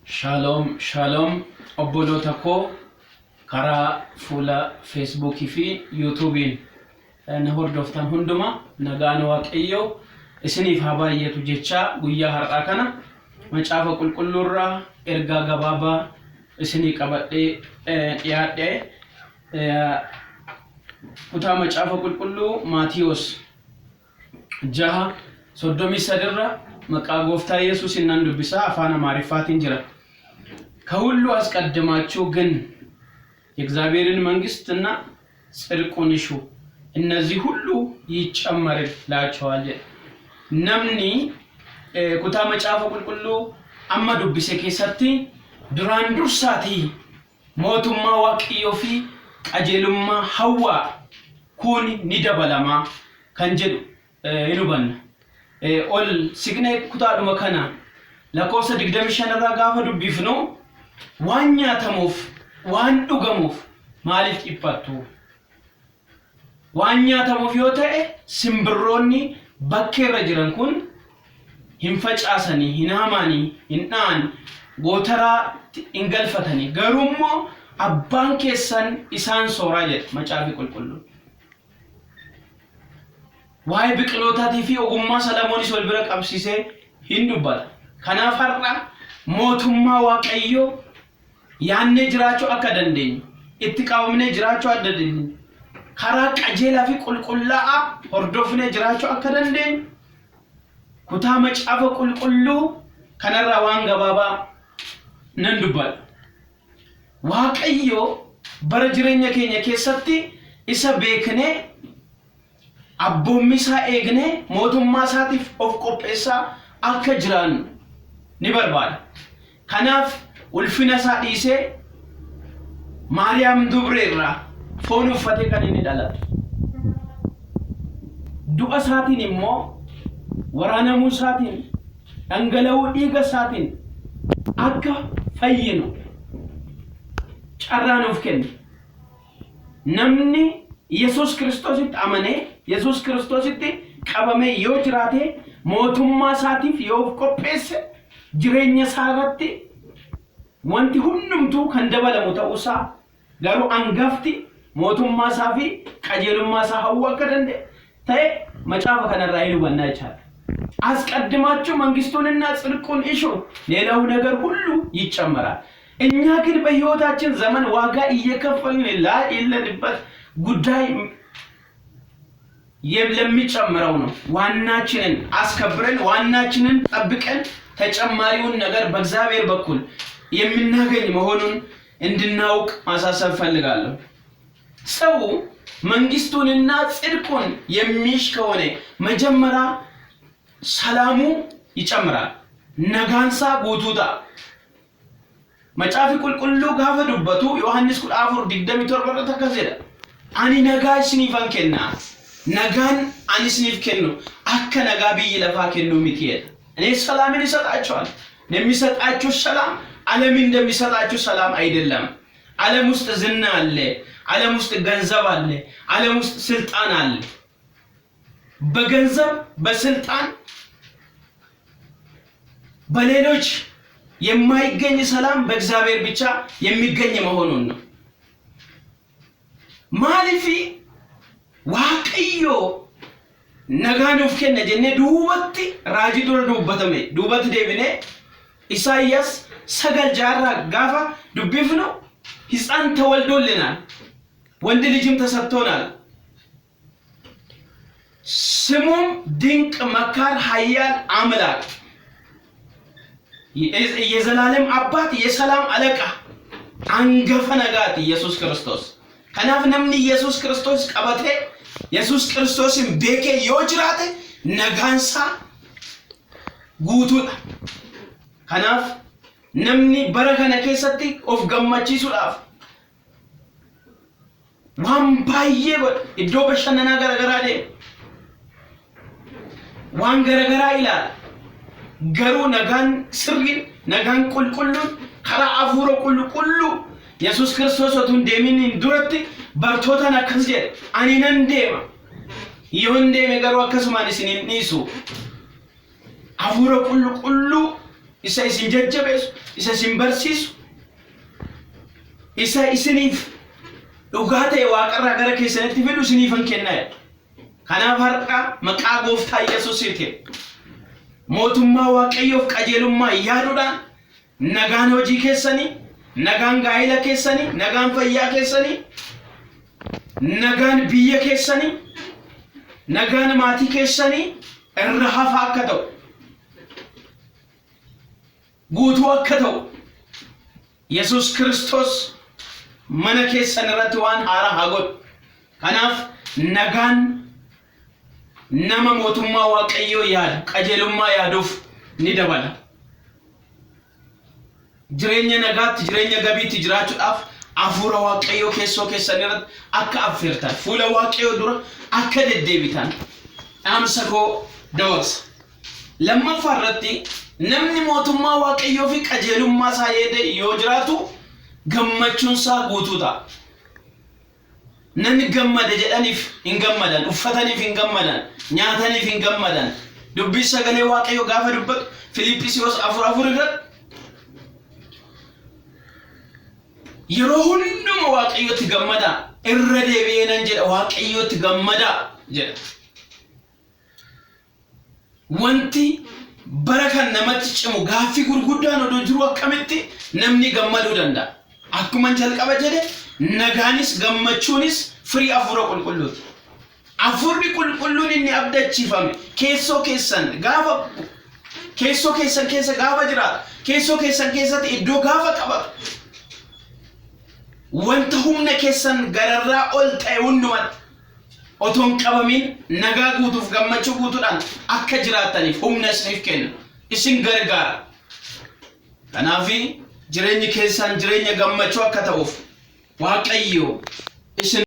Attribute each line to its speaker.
Speaker 1: Shalom, shalom. Obbolota koo karaa fuula Facebook fi YouTube na hordoftan hunduma nagaan waaqayyoo isiniif haa baay'atu jecha guyyaa har'aa kana macaafa qulqulluurraa ergaa gabaabaa isinii qabadhee dhiyaadhe kutaa macaafa qulqulluu Maatiyos 6:33 maqaa gooftaa Yesuus nan dubbisa afaan Amaariffaatiin jira. ከሁሉ አስቀድማችሁ ግን የእግዚአብሔርን መንግስትና ጽድቁን እሹ እነዚህ ሁሉ ይጨመርላችኋል። ነምኒ ኩታ መጫፈ ቁልቁሉ አማ ዱብሴ ከሰቲ ዱራን ዱርሳቲ ሞቱማ ዋቂዮ ፊ ቀጀሉማ ሐዋ ኩን ኒደበለማ ከንጀዱ ይኑበን ኦል ሲግኔ ኩታ ዱመከና ለኮሰ ድግደምሸነራ ጋፈ ዱብይፍኖ ዋኛ ተሞፍ ዋን ዱገሞፍ ማሊፍ ይፈቱ ዋኛ ተሞፍ yote simbirroonni bakkeerra jiran kun hin facaasanii hin haamanii hin dhaan gootaraa hin galfatanii garummoo abbaan keessan isaan sooraa jedha macaafi qulqulluun waa'ee biqilootatii fi ogummaa Salomoonis wal bira qabsiisee hin dubbata. Kanaaf har'a mootummaa waaqayyoo yaannee jiraachuu akka dandeenyu itti qabamnee jiraachuu akka dandeenyu karaa qajeelaa fi qulqullaa'aa hordofnee jiraachuu akka dandeenyu kutaa macaafa qulqulluu kanarraa waan gabaabaa nan dubbadha. Waaqayyoo bara jireenya keenya keessatti isa beeknee abboommi isaa eegnee mootummaa isaatiif of qopheessaa akka jiraannu ni barbaada. Kanaaf ulfina isaa dhiisee Maariyaam Dubreerraa foon uffatee kan inni dhalate. Du'a isaatiin immoo waraanamuu isaatiin dhangala'uu dhiiga isaatiin akka fayyinu carraa nuuf kenne. Namni Yesuus Kiristoositti amanee Yesuus Kiristoositti qabamee yoo jiraate mootummaa isaatiif yoo of qopheesse jireenya isaa irratti wanti hundumtuu kan dabalamu ta'uusaa garuu angafti mootummaa isaa fi qajeelummaa isaa hawwa akka danda'e ta'e macaafa kanarraa hubanna jechaadha. አስቀድማችሁ መንግስቱንና ጽድቁን እሹ ሌላው ነገር ሁሉ ይጨመራል። እኛ ግን በህይወታችን ዘመን ዋጋ እየከፈልን ላይለንበት ጉዳይ የሚጨምረው ነው። ዋናችንን አስከብረን ዋናችንን ጠብቀን ተጨማሪውን ነገር በእግዚአብሔር በኩል የምናገኝ መሆኑን እንድናውቅ ማሳሰብ ፈልጋለሁ። ሰው መንግስቱንና ጽድቁን የሚሽ ከሆነ መጀመሪያ ሰላሙ ይጨምራል። ነጋንሳ ጉቱታ መጻፊ ቁልቁሉ ጋፈ ዱበቱ ዮሐንስ 4:27 ተከዘደ አኒ ነጋሽኒፋን ከና ነጋን አንስኒፍ ከኑ አከ ነጋቢ ይለፋ ከኑ ሚትየል እኔ ሰላምን ይሰጣቸዋል። የሚሰጣችሁ ሰላም ዓለም እንደሚሰጣችሁ ሰላም አይደለም። ዓለም ውስጥ ዝና አለ፣ ዓለም ውስጥ ገንዘብ አለ፣ ዓለም ውስጥ ስልጣን አለ። በገንዘብ በስልጣን በሌሎች የማይገኝ ሰላም በእግዚአብሔር ብቻ የሚገኝ መሆኑን ነው። ማሊፊ waaqayyo nagaanuuf kenna jenne duubatti raajii dura dubbatame duubatti deebine Isaayyaas 9:6 gaafa dubbifnu ሕፃን ተወልዶልናል ወንድ ልጅም ተሰጥቶናል ስሙም ድንቅ መካር ኃያል አምላክ የዘላለም አባት የሰላም አለቃ አንገፈ ነጋት ኢየሱስ ክርስቶስ ከናፍ ነምን ኢየሱስ ክርስቶስ ቀበቴ ኢየሱስ ክርስቶስን ቤኬ yoojiraate ነጋንሳ ጉቱudha. Kanaaf namni bara kana keessatti of gammachiisuudhaaf waan baay'ee iddoo bashannanaa garagaraa deema. waan garagaraa ilaala. garuu nagaan sirriin nagaan qulqulluun karaa hafuura qulqulluu Yesuus Kiristoos otun deemin duratti bartootaan akkas jedhe ani nan deema yoon deeme garuu akkasumaan isiniin dhiisu hafuura qulqulluu isa isin jajjabeessu, isa isin barsiisu, isa isiniif dhugaa ta'e waaqarraa gara keessanitti fidu isiniifan kennaa. Kanaaf har'a maqaa gooftaa Yesuusiitiin mootummaa waaqayyoof qajeelummaa yaaduudhaan nagaan hojii keessanii, nagaan gaa'ela keessanii, nagaan fayyaa keessanii, nagaan biyya keessanii, nagaan maatii keessanii irra hafaa akka ta'u, guutuu akka ta'u Yesuus Kiristoos mana keessan irratti waan haaraa haa godhu. Kanaaf nagaan nama mootummaa waaqayyoo yaadu, qajeelummaa yaaduuf ni dabala. Jireenya nagaatti, jireenya gabiitti jiraachuudhaaf hafuura waaqayyoo keessoo keessan irratti akka affeertan, fuula waaqayyoo dura akka deddeebitan dhaamsa koo dabarsa. Lammaffaa irratti namni mootummaa waaqayyoo fi qajeelummaa isaa yaade yoo jiraatu gammachuun isaa guutuu ta'a. Namni gammade jedhaniif hin gammadan, uffataniif hin gammadan, nyaataniif hin gammadan. Dubbii sagalee waaqayyoo gaafa dubbatu Filiiphisiyoos 4:4 irratti yeroo hunduma waaqayyootti gammada, irra deebi'ee nan jedha waaqayyootti gammada jedha. Wanti bara kan namatti cimu gaaffii gurguddaan odoo jiru akkamitti namni gammaduu danda'a? Akkuma jalqaba jedhe nagaanis gammachuunis firii hafuura qulqulluuti. Hafuurri qulqulluun inni abdachiifame keessoo keessan keessa gaafa jiraatu, keessoo keessan keessatti iddoo gaafa qabatu, wanta humna keessan gararraa ol ta'e hundumaatti otoon qabamin nagaa guutuuf gammachuu guutuudhaan akka jiraataniif humna isiniif kenna, isin gargaara. Kanaaf jireenyi keessan jireenya gammachuu akka ta'uuf waaqayyo isin